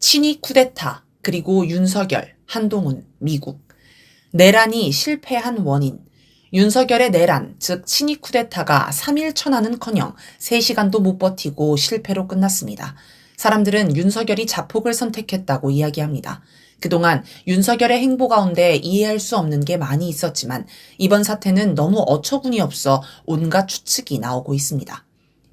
친위 쿠데타, 그리고 윤석열, 한동훈, 미국. 내란이 실패한 원인. 윤석열의 내란, 즉 친위 쿠데타가 3일 천하는커녕 3시간도 못 버티고 실패로 끝났습니다. 사람들은 윤석열이 자폭을 선택했다고 이야기합니다. 그동안 윤석열의 행보 가운데 이해할 수 없는 게 많이 있었지만 이번 사태는 너무 어처구니 없어 온갖 추측이 나오고 있습니다.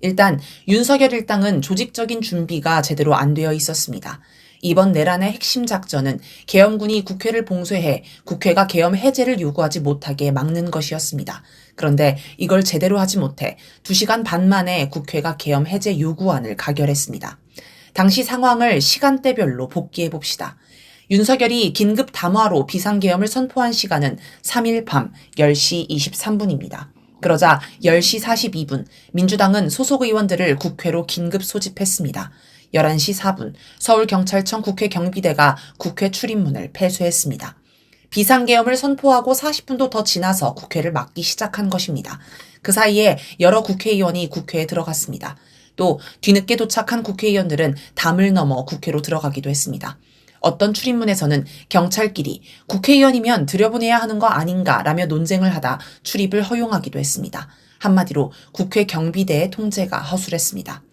일단 윤석열 일당은 조직적인 준비가 제대로 안 되어 있었습니다. 이번 내란의 핵심 작전은 계엄군이 국회를 봉쇄해 국회가 계엄 해제를 요구하지 못하게 막는 것이었습니다. 그런데 이걸 제대로 하지 못해 2시간 반 만에 국회가 계엄 해제 요구안을 가결했습니다. 당시 상황을 시간대별로 복기해 봅시다. 윤석열이 긴급 담화로 비상계엄을 선포한 시간은 3일 밤 10시 23분입니다. 그러자 10시 42분 민주당은 소속 의원들을 국회로 긴급 소집했습니다. 11시 4분 서울경찰청 국회경비대가 국회 출입문을 폐쇄했습니다. 비상계엄을 선포하고 40분도 더 지나서 국회를 막기 시작한 것입니다. 그 사이에 여러 국회의원이 국회에 들어갔습니다. 또 뒤늦게 도착한 국회의원들은 담을 넘어 국회로 들어가기도 했습니다. 어떤 출입문에서는 경찰끼리 국회의원이면 들여보내야 하는 거 아닌가라며 논쟁을 하다 출입을 허용하기도 했습니다. 한마디로 국회 경비대의 통제가 허술했습니다.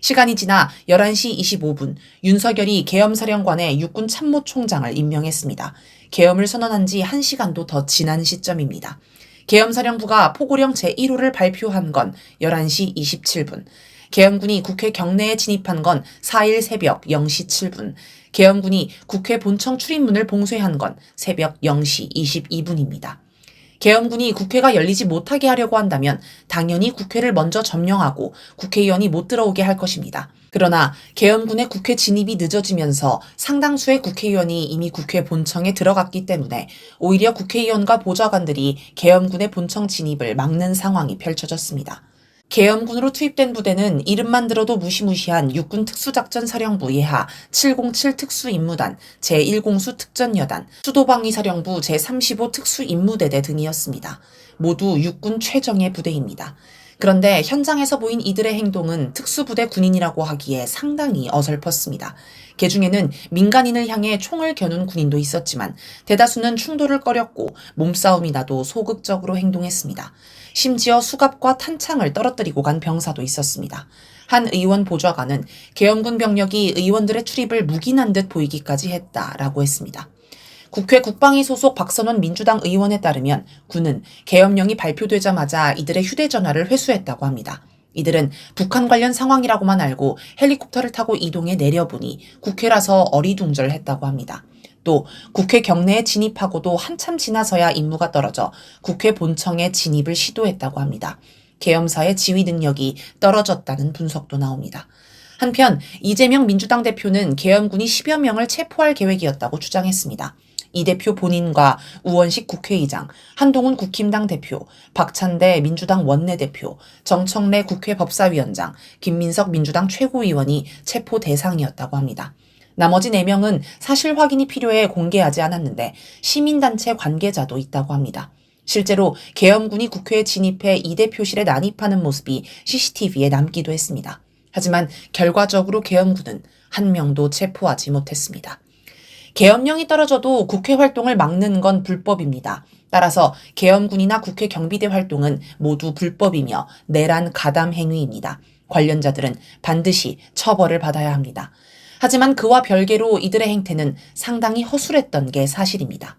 시간이 지나 11시 25분 윤석열이 계엄사령관의 육군참모총장을 임명했습니다. 계엄을 선언한 지 1시간도 더 지난 시점입니다. 계엄사령부가 포고령 제1호를 발표한 건 11시 27분. 계엄군이 국회 경내에 진입한 건 4일 새벽 0시 7분. 계엄군이 국회 본청 출입문을 봉쇄한 건 새벽 0시 22분입니다. 계엄군이 국회가 열리지 못하게 하려고 한다면 당연히 국회를 먼저 점령하고 국회의원이 못 들어오게 할 것입니다. 그러나 계엄군의 국회 진입이 늦어지면서 상당수의 국회의원이 이미 국회 본청에 들어갔기 때문에 오히려 국회의원과 보좌관들이 계엄군의 본청 진입을 막는 상황이 펼쳐졌습니다. 계엄군으로 투입된 부대는 이름만 들어도 무시무시한 육군특수작전사령부 예하 707 특수임무단, 제1공수 특전여단, 수도방위사령부 제35 특수임무대대 등이었습니다. 모두 육군 최정예 부대입니다. 그런데 현장에서 보인 이들의 행동은 특수부대 군인이라고 하기에 상당히 어설펐습니다. 개중에는 민간인을 향해 총을 겨눈 군인도 있었지만 대다수는 충돌을 꺼렸고 몸싸움이 나도 소극적으로 행동했습니다. 심지어 수갑과 탄창을 떨어뜨리고 간 병사도 있었습니다. 한 의원 보좌관은 계엄군 병력이 의원들의 출입을 묵인한 듯 보이기까지 했다라고 했습니다. 국회 국방위 소속 박선원 민주당 의원에 따르면 군은 계엄령이 발표되자마자 이들의 휴대전화를 회수했다고 합니다. 이들은 북한 관련 상황이라고만 알고 헬리콥터를 타고 이동해 내려보니 국회라서 어리둥절했다고 합니다. 또 국회 경내에 진입하고도 한참 지나서야 임무가 떨어져 국회 본청에 진입을 시도했다고 합니다. 계엄사의 지휘 능력이 떨어졌다는 분석도 나옵니다. 한편 이재명 민주당 대표는 계엄군이 10여 명을 체포할 계획이었다고 주장했습니다. 이 대표 본인과 우원식 국회의장, 한동훈 국힘당 대표, 박찬대 민주당 원내대표, 정청래 국회 법사위원장, 김민석 민주당 최고위원이 체포 대상이었다고 합니다. 나머지 4명은 사실 확인이 필요해 공개하지 않았는데 시민단체 관계자도 있다고 합니다. 실제로 계엄군이 국회에 진입해 이 대표실에 난입하는 모습이 CCTV에 남기도 했습니다. 하지만 결과적으로 계엄군은 한 명도 체포하지 못했습니다. 계엄령이 떨어져도 국회 활동을 막는 건 불법입니다. 따라서 계엄군이나 국회 경비대 활동은 모두 불법이며 내란 가담 행위입니다. 관련자들은 반드시 처벌을 받아야 합니다. 하지만 그와 별개로 이들의 행태는 상당히 허술했던 게 사실입니다.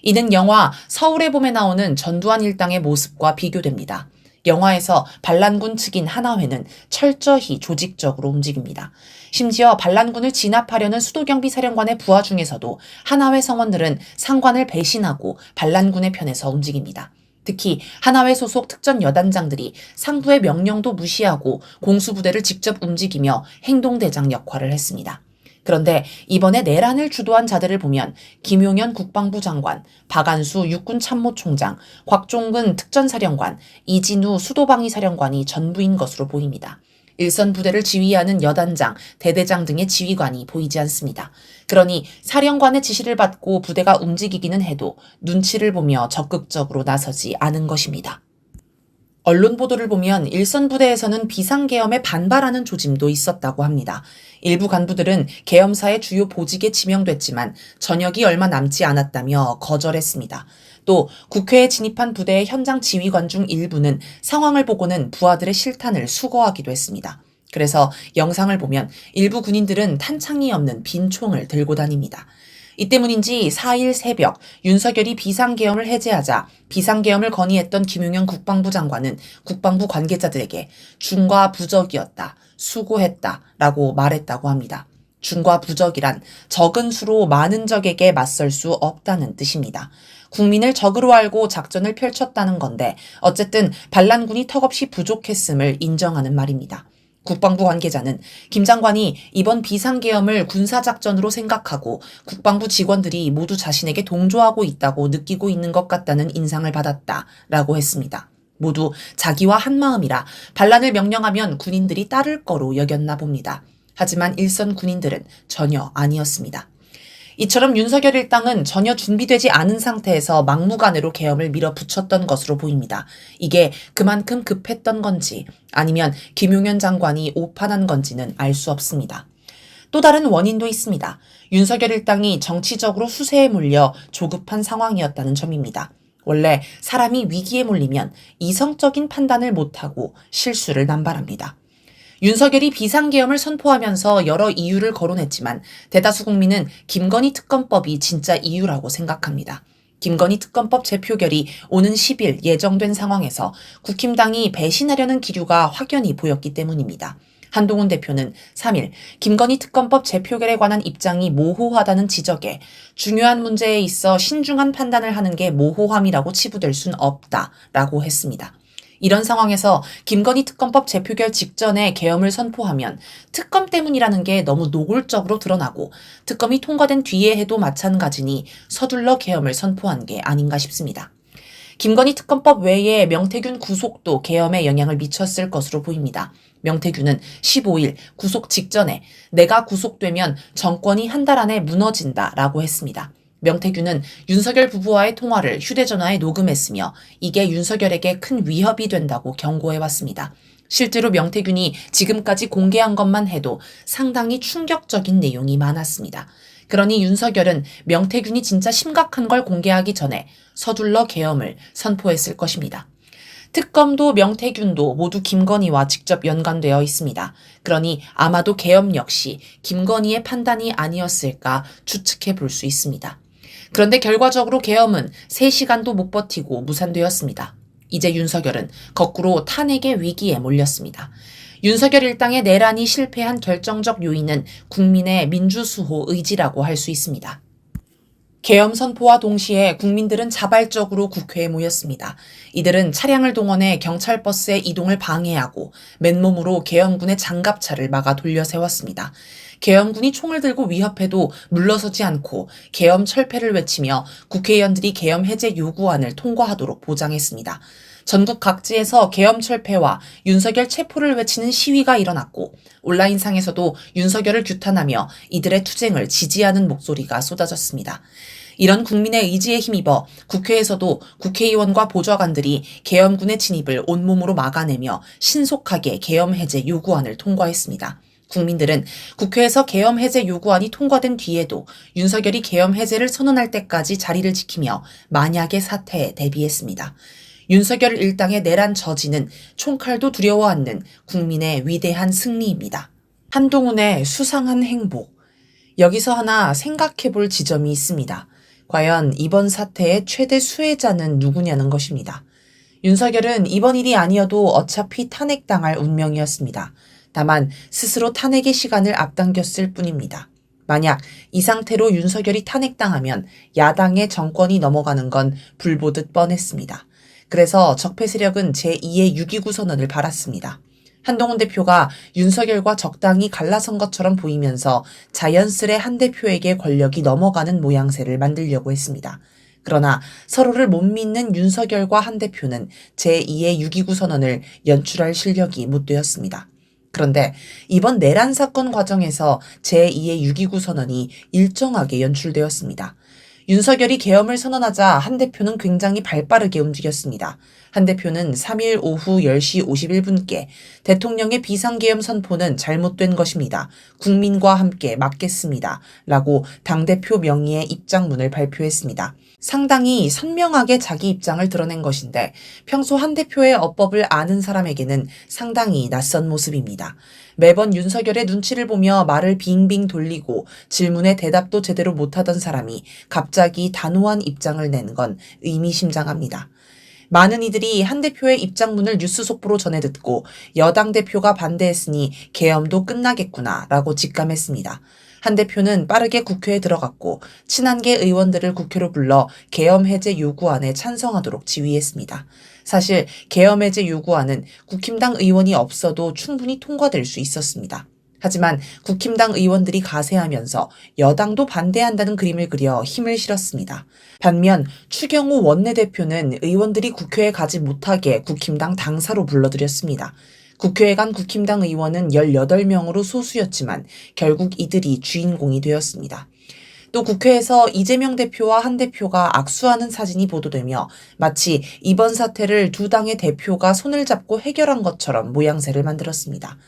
이는 영화 서울의 봄에 나오는 전두환 일당의 모습과 비교됩니다. 영화에서 반란군 측인 하나회는 철저히 조직적으로 움직입니다. 심지어 반란군을 진압하려는 수도경비사령관의 부하 중에서도 하나회 성원들은 상관을 배신하고 반란군의 편에서 움직입니다. 특히 하나회 소속 특전 여단장들이 상부의 명령도 무시하고 공수부대를 직접 움직이며 행동대장 역할을 했습니다. 그런데 이번에 내란을 주도한 자들을 보면 김용현 국방부 장관, 박안수 육군참모총장, 곽종근 특전사령관, 이진우 수도방위사령관이 전부인 것으로 보입니다. 일선 부대를 지휘하는 여단장, 대대장 등의 지휘관이 보이지 않습니다. 그러니 사령관의 지시를 받고 부대가 움직이기는 해도 눈치를 보며 적극적으로 나서지 않은 것입니다. 언론 보도를 보면 일선 부대에서는 비상계엄에 반발하는 조짐도 있었다고 합니다. 일부 간부들은 계엄사의 주요 보직에 지명됐지만 전역이 얼마 남지 않았다며 거절했습니다. 또 국회에 진입한 부대의 현장 지휘관 중 일부는 상황을 보고는 부하들의 실탄을 수거하기도 했습니다. 그래서 영상을 보면 일부 군인들은 탄창이 없는 빈 총을 들고 다닙니다. 이 때문인지 4일 새벽 윤석열이 비상계엄을 해제하자 비상계엄을 건의했던 김용현 국방부 장관은 국방부 관계자들에게 중과 부적이었다, 수고했다 라고 말했다고 합니다. 중과 부적이란 적은 수로 많은 적에게 맞설 수 없다는 뜻입니다. 국민을 적으로 알고 작전을 펼쳤다는 건데 어쨌든 반란군이 턱없이 부족했음을 인정하는 말입니다. 국방부 관계자는 김 장관이 이번 비상계엄을 군사작전으로 생각하고 국방부 직원들이 모두 자신에게 동조하고 있다고 느끼고 있는 것 같다는 인상을 받았다라고 했습니다. 모두 자기와 한마음이라 반란을 명령하면 군인들이 따를 거로 여겼나 봅니다. 하지만 일선 군인들은 전혀 아니었습니다. 이처럼 윤석열 일당은 전혀 준비되지 않은 상태에서 막무가내로 계엄을 밀어붙였던 것으로 보입니다. 이게 그만큼 급했던 건지 아니면 김용현 장관이 오판한 건지는 알 수 없습니다. 또 다른 원인도 있습니다. 윤석열 일당이 정치적으로 수세에 몰려 조급한 상황이었다는 점입니다. 원래 사람이 위기에 몰리면 이성적인 판단을 못하고 실수를 남발합니다. 윤석열이 비상계엄을 선포하면서 여러 이유를 거론했지만 대다수 국민은 김건희 특검법이 진짜 이유라고 생각합니다. 김건희 특검법 재표결이 오는 10일 예정된 상황에서 국힘당이 배신하려는 기류가 확연히 보였기 때문입니다. 한동훈 대표는 3일 김건희 특검법 재표결에 관한 입장이 모호하다는 지적에 중요한 문제에 있어 신중한 판단을 하는 게 모호함이라고 치부될 순 없다라고 했습니다. 이런 상황에서 김건희 특검법 재표결 직전에 계엄을 선포하면 특검 때문이라는 게 너무 노골적으로 드러나고 특검이 통과된 뒤에 해도 마찬가지니 서둘러 계엄을 선포한 게 아닌가 싶습니다. 김건희 특검법 외에 명태균 구속도 계엄에 영향을 미쳤을 것으로 보입니다. 명태균은 15일 구속 직전에 내가 구속되면 정권이 한 달 안에 무너진다라고 했습니다. 명태균은 윤석열 부부와의 통화를 휴대전화에 녹음했으며 이게 윤석열에게 큰 위협이 된다고 경고해왔습니다. 실제로 명태균이 지금까지 공개한 것만 해도 상당히 충격적인 내용이 많았습니다. 그러니 윤석열은 명태균이 진짜 심각한 걸 공개하기 전에 서둘러 계엄을 선포했을 것입니다. 특검도 명태균도 모두 김건희와 직접 연관되어 있습니다. 그러니 아마도 계엄 역시 김건희의 판단이 아니었을까 추측해 볼 수 있습니다. 그런데 결과적으로 계엄은 3시간도 못 버티고 무산되었습니다. 이제 윤석열은 거꾸로 탄핵의 위기에 몰렸습니다. 윤석열 일당의 내란이 실패한 결정적 요인은 국민의 민주수호 의지라고 할 수 있습니다. 계엄 선포와 동시에 국민들은 자발적으로 국회에 모였습니다. 이들은 차량을 동원해 경찰버스의 이동을 방해하고 맨몸으로 계엄군의 장갑차를 막아 돌려 세웠습니다. 계엄군이 총을 들고 위협해도 물러서지 않고 계엄 철폐를 외치며 국회의원들이 계엄 해제 요구안을 통과하도록 보장했습니다. 전국 각지에서 계엄 철폐와 윤석열 체포를 외치는 시위가 일어났고 온라인상에서도 윤석열을 규탄하며 이들의 투쟁을 지지하는 목소리가 쏟아졌습니다. 이런 국민의 의지에 힘입어 국회에서도 국회의원과 보좌관들이 계엄군의 진입을 온몸으로 막아내며 신속하게 계엄 해제 요구안을 통과했습니다. 국민들은 국회에서 계엄 해제 요구안이 통과된 뒤에도 윤석열이 계엄 해제를 선언할 때까지 자리를 지키며 만약의 사태에 대비했습니다. 윤석열 일당의 내란 저지는 총칼도 두려워 않는 국민의 위대한 승리입니다. 한동훈의 수상한 행복. 여기서 하나 생각해 볼 지점이 있습니다. 과연 이번 사태의 최대 수혜자는 누구냐는 것입니다. 윤석열은 이번 일이 아니어도 어차피 탄핵당할 운명이었습니다. 다만 스스로 탄핵의 시간을 앞당겼을 뿐입니다. 만약 이 상태로 윤석열이 탄핵당하면 야당의 정권이 넘어가는 건 불보듯 뻔했습니다. 그래서 적폐 세력은 제2의 6.29 선언을 발았습니다. 한동훈 대표가 윤석열과 적당히 갈라선 것처럼 보이면서 자연스레 한 대표에게 권력이 넘어가는 모양새를 만들려고 했습니다. 그러나 서로를 못 믿는 윤석열과 한 대표는 제2의 6.29 선언을 연출할 실력이 못 되었습니다. 그런데 이번 내란 사건 과정에서 제2의 6.29 선언이 일정하게 연출되었습니다. 윤석열이 계엄을 선언하자 한 대표는 굉장히 발빠르게 움직였습니다. 한 대표는 3일 오후 10시 51분께 대통령의 비상계엄 선포는 잘못된 것입니다. 국민과 함께 막겠습니다. 라고 당대표 명의의 입장문을 발표했습니다. 상당히 선명하게 자기 입장을 드러낸 것인데 평소 한 대표의 어법을 아는 사람에게는 상당히 낯선 모습입니다. 매번 윤석열의 눈치를 보며 말을 빙빙 돌리고 질문에 대답도 제대로 못하던 사람이 갑자기 단호한 입장을 낸 건 의미심장합니다. 많은 이들이 한 대표의 입장문을 뉴스 속보로 전해 듣고 여당 대표가 반대했으니 계엄도 끝나겠구나 라고 직감했습니다. 한 대표는 빠르게 국회에 들어갔고 친한계 의원들을 국회로 불러 계엄 해제 요구안에 찬성하도록 지휘했습니다. 사실 계엄 해제 요구안은 국힘당 의원이 없어도 충분히 통과될 수 있었습니다. 하지만 국힘당 의원들이 가세하면서 여당도 반대한다는 그림을 그려 힘을 실었습니다. 반면 추경호 원내대표는 의원들이 국회에 가지 못하게 국힘당 당사로 불러들였습니다. 국회에 간 국힘당 의원은 18명으로 소수였지만 결국 이들이 주인공이 되었습니다. 또 국회에서 이재명 대표와 한 대표가 악수하는 사진이 보도되며 마치 이번 사태를 두 당의 대표가 손을 잡고 해결한 것처럼 모양새를 만들었습니다.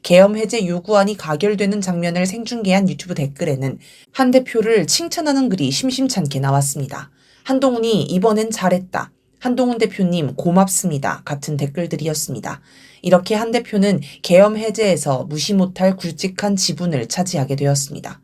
계엄 해제 요구안이 가결되는 장면을 생중계한 유튜브 댓글에는 한 대표를 칭찬하는 글이 심심찮게 나왔습니다. 한동훈이 이번엔 잘했다. 한동훈 대표님 고맙습니다. 같은 댓글들이었습니다. 이렇게 한 대표는 계엄 해제에서 무시 못할 굵직한 지분을 차지하게 되었습니다.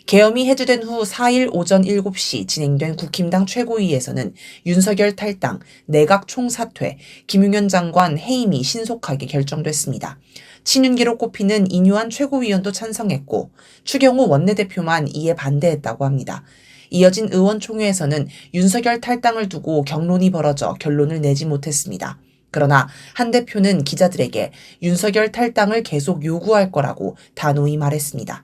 계엄이 해제된 후 4일 오전 7시 진행된 국힘당 최고위에서는 윤석열 탈당, 내각 총사퇴, 김용현 장관 해임이 신속하게 결정됐습니다. 친윤계로 꼽히는 인유한 최고위원도 찬성했고 추경호 원내대표만 이에 반대했다고 합니다. 이어진 의원총회에서는 윤석열 탈당을 두고 격론이 벌어져 결론을 내지 못했습니다. 그러나 한 대표는 기자들에게 윤석열 탈당을 계속 요구할 거라고 단호히 말했습니다.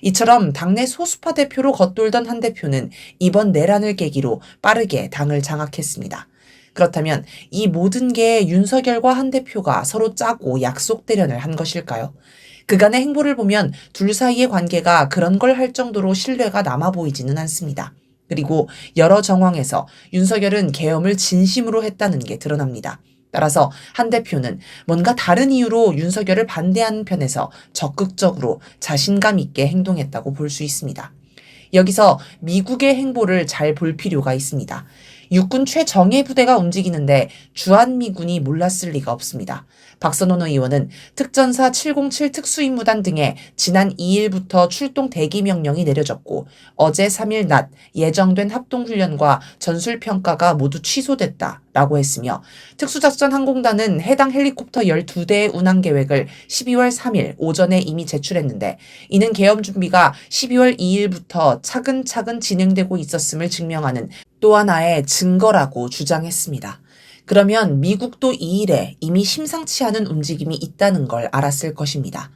이처럼 당내 소수파 대표로 겉돌던 한 대표는 이번 내란을 계기로 빠르게 당을 장악했습니다. 그렇다면 이 모든 게 윤석열과 한 대표가 서로 짜고 약속 대련을 한 것일까요? 그간의 행보를 보면 둘 사이의 관계가 그런 걸 할 정도로 신뢰가 남아 보이지는 않습니다. 그리고 여러 정황에서 윤석열은 계엄을 진심으로 했다는 게 드러납니다. 따라서 한 대표는 뭔가 다른 이유로 윤석열을 반대하는 편에서 적극적으로 자신감 있게 행동했다고 볼 수 있습니다. 여기서 미국의 행보를 잘 볼 필요가 있습니다. 육군 최정예 부대가 움직이는데 주한미군이 몰랐을 리가 없습니다. 박선원 의원은 특전사 707 특수임무단 등에 지난 2일부터 출동 대기 명령이 내려졌고 어제 3일 낮 예정된 합동훈련과 전술평가가 모두 취소됐다라고 했으며 특수작전항공단은 해당 헬리콥터 12대의 운항 계획을 12월 3일 오전에 이미 제출했는데 이는 계엄 준비가 12월 2일부터 차근차근 진행되고 있었음을 증명하는 또 하나의 증거라고 주장했습니다. 그러면 미국도 이 일에 이미 심상치 않은 움직임이 있다는 걸 알았을 것입니다.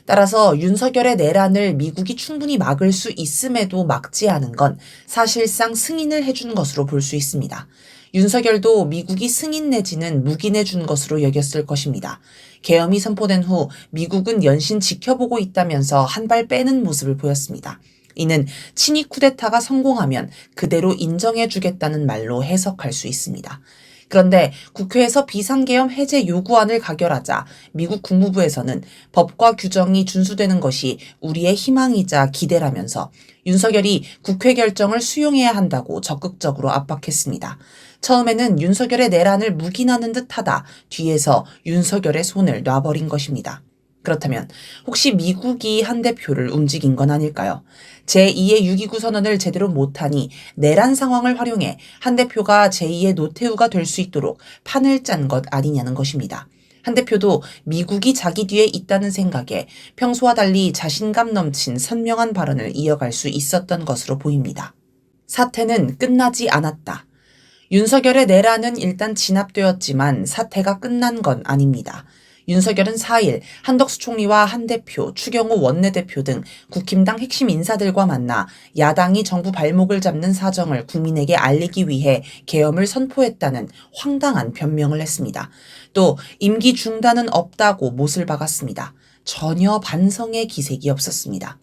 따라서 윤석열의 내란을 미국이 충분히 막을 수 있음에도 막지 않은 건 사실상 승인을 해준 것으로 볼 수 있습니다. 윤석열도 미국이 승인 내지는 묵인해 준 것으로 여겼을 것입니다. 계엄이 선포된 후 미국은 연신 지켜보고 있다면서 한 발 빼는 모습을 보였습니다. 이는 친위 쿠데타가 성공하면 그대로 인정해주겠다는 말로 해석할 수 있습니다. 그런데 국회에서 비상계엄 해제 요구안을 가결하자 미국 국무부에서는 법과 규정이 준수되는 것이 우리의 희망이자 기대라면서 윤석열이 국회 결정을 수용해야 한다고 적극적으로 압박했습니다. 처음에는 윤석열의 내란을 묵인하는 듯하다 뒤에서 윤석열의 손을 놔버린 것입니다. 그렇다면 혹시 미국이 한 대표를 움직인 건 아닐까요? 제2의 6.29 선언을 제대로 못하니 내란 상황을 활용해 한 대표가 제2의 노태우가 될 수 있도록 판을 짠 것 아니냐는 것입니다. 한 대표도 미국이 자기 뒤에 있다는 생각에 평소와 달리 자신감 넘친 선명한 발언을 이어갈 수 있었던 것으로 보입니다. 사태는 끝나지 않았다. 윤석열의 내란은 일단 진압되었지만 사태가 끝난 건 아닙니다. 윤석열은 4일 한덕수 총리와 한 대표, 추경호 원내대표 등 국힘당 핵심 인사들과 만나 야당이 정부 발목을 잡는 사정을 국민에게 알리기 위해 계엄을 선포했다는 황당한 변명을 했습니다. 또 임기 중단은 없다고 못을 박았습니다. 전혀 반성의 기색이 없었습니다.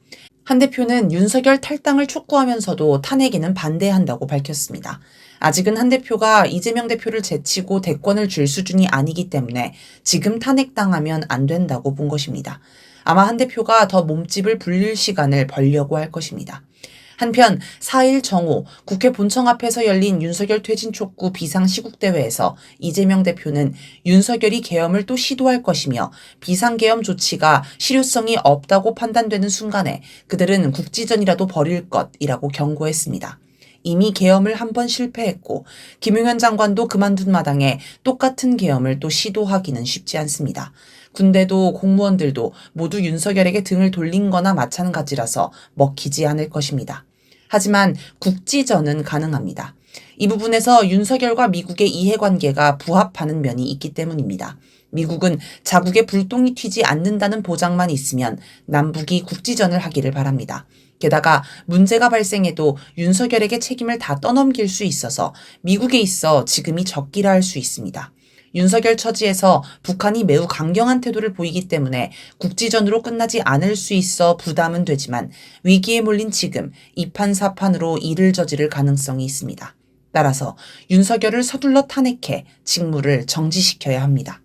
한 대표는 윤석열 탈당을 촉구하면서도 탄핵에는 반대한다고 밝혔습니다. 아직은 한 대표가 이재명 대표를 제치고 대권을 줄 수준이 아니기 때문에 지금 탄핵당하면 안 된다고 본 것입니다. 아마 한 대표가 더 몸집을 불릴 시간을 벌려고 할 것입니다. 한편 4일 정오 국회 본청 앞에서 열린 윤석열 퇴진 촉구 비상시국대회에서 이재명 대표는 윤석열이 계엄을 또 시도할 것이며 비상계엄 조치가 실효성이 없다고 판단되는 순간에 그들은 국지전이라도 벌일 것이라고 경고했습니다. 이미 계엄을 한 번 실패했고 김용현 장관도 그만둔 마당에 똑같은 계엄을 또 시도하기는 쉽지 않습니다. 군대도 공무원들도 모두 윤석열에게 등을 돌린 거나 마찬가지라서 먹히지 않을 것입니다. 하지만 국지전은 가능합니다. 이 부분에서 윤석열과 미국의 이해관계가 부합하는 면이 있기 때문입니다. 미국은 자국에 불똥이 튀지 않는다는 보장만 있으면 남북이 국지전을 하기를 바랍니다. 게다가 문제가 발생해도 윤석열에게 책임을 다 떠넘길 수 있어서 미국에 있어 지금이 적기라 할 수 있습니다. 윤석열 처지에서 북한이 매우 강경한 태도를 보이기 때문에 국지전으로 끝나지 않을 수 있어 부담은 되지만 위기에 몰린 지금 이판사판으로 일을 저지를 가능성이 있습니다. 따라서 윤석열을 서둘러 탄핵해 직무를 정지시켜야 합니다.